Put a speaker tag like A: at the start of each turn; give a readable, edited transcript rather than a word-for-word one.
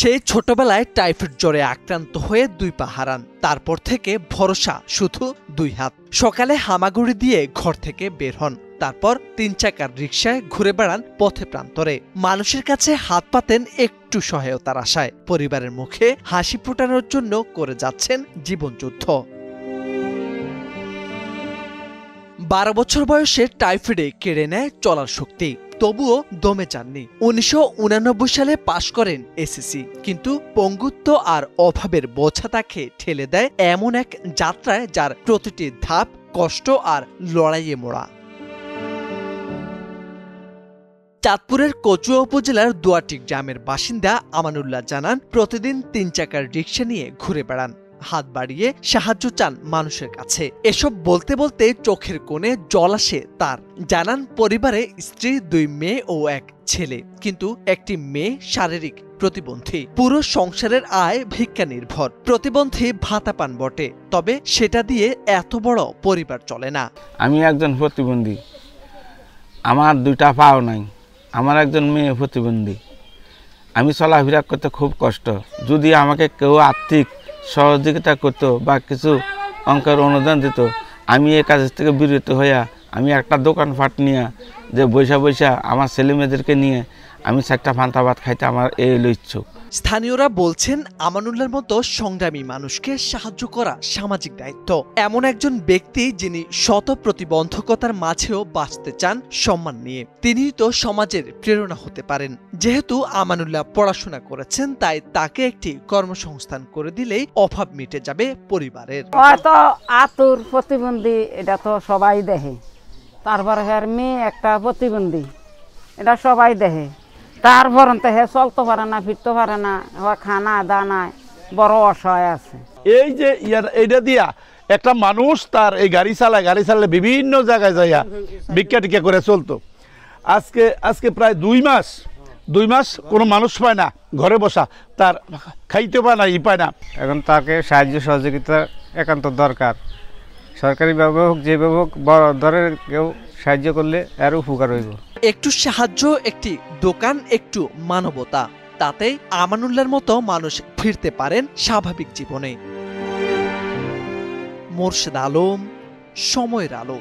A: সেই ছোটবেলায় টাইফয়েড জ্বরে আক্রান্ত হয়ে 2 পা হারান। তারপর থেকে ভরসা শুধু 2 হাত। সকালে হামাগুড়ি দিয়ে ঘর থেকে বের হন, তারপর 3 চাকার রিকশায় ঘুরে বেড়ান পথে প্রান্তরে। মানুষের কাছে হাত পাতেন একটু সহায়তার আশায়। পরিবারের মুখে হাসি ফোটানোর জন্য করে যাচ্ছেন জীবনযুদ্ধ। 12 বছর বয়সে টাইফয়েডে কেড়ে নেয় চলার শক্তি, তবুও দমে যাননি। 1989 সালে পাশ করেন এসএসসি, কিন্তু পঙ্গুত্ব আর অভাবের বোঝা তাকে ঠেলে দেয় এমন এক যাত্রায় যার প্রতিটি ধাপ কষ্ট আর লড়াইয়ে মোড়া। চাঁদপুরের কচুয়া উপজেলার দুয়াটি গ্রামের বাসিন্দা আমানুল্লাহ জানান, প্রতিদিন 3 চাকার রিকশা নিয়ে ঘুরে বেড়ান, হাত বাড়িয়ে সাহায্য চান মানুষের কাছে। এসব বলতে বলতে চোখের কোণে জল আসে তার। জানান, পরিবারে স্ত্রী, 2 মেয়ে ও 1 ছেলে, কিন্তু একটি মেয়ে শারীরিক প্রতিবন্ধী। পুরো সংসারের আয় ভিক্ষা নির্ভর। প্রতিবন্ধী ভাতা পান বটে, তবে সেটা দিয়ে এত বড় পরিবার চলে না।
B: আমি একজন প্রতিবন্ধী, আমার 2টা পাও নাই, আমার একজন মেয়ে প্রতিবন্ধী। আমি চলাফেরা করতে খুব কষ্ট। যদি আমাকে কেউ আর্থিক সহযোগিতা করতো বা কিছু অঙ্কের অনুদান দিত, আমি এই কাজের থেকে বিরত হইয়া আমি একটা দোকানপাট নিয়ে যে বৈশা আমার ছেলেমেয়েদেরকে নিয়ে আমি 4টা পান্তা ভাত খাইতে আমার এই ইচ্ছুক।
A: স্থানীয়রা বলছেন, আমানুল্লাহর মতো সংগ্রামী মানুষকে সাহায্য করা সামাজিক দায়িত্ব। এমন একজন ব্যক্তি যিনি শত প্রতিবন্ধকতার মাঝেও বাঁচতে চান সম্মান নিয়ে। তিনিই তো সমাজের প্রেরণা হতে পারেন। যেহেতু আমানুল্লাহ পড়াশোনা করেছেন, তাই তাকে একটি কর্মসংস্থান করে দিলেই অভাব মিটে যাবে পরিবারের।
C: হয়তো আতুর প্রতিবন্ধী, এটা তো সবাই দেখে। তারপরে মেয়ে একটা প্রতিবন্ধী, এটা সবাই দেখে। তারপর হে চলতে পারে না, ফিরতে পারে না, খানা দানায় বড় অসহায় আছে।
D: এই যে এইটা দিয়া একটা মানুষ তার এই গাড়ি চালায় বিভিন্ন জায়গায় যাইয়া ভিক্ষা টিক্ষা করে চলতো। আজকে প্রায় 2 মাস কোনো মানুষ পায় না, ঘরে বসা, তার খাইতে পায় না, পায় না।
E: এখন তাকে সাহায্য সহযোগিতা একান্ত দরকার। সরকারিভাবে হোক, যেভাবে হোক, বড় ধরনের কেউ সাহায্য করলে এর উপকার হইব।
A: একটু সাহায্য, একটি দোকান, একটু মানবতা, তাতেই আমানুল্লাহর মতো মানুষ ফিরতে পারেন স্বাভাবিক জীবনে। মোর্শেদ আলম, সময়ের আলো।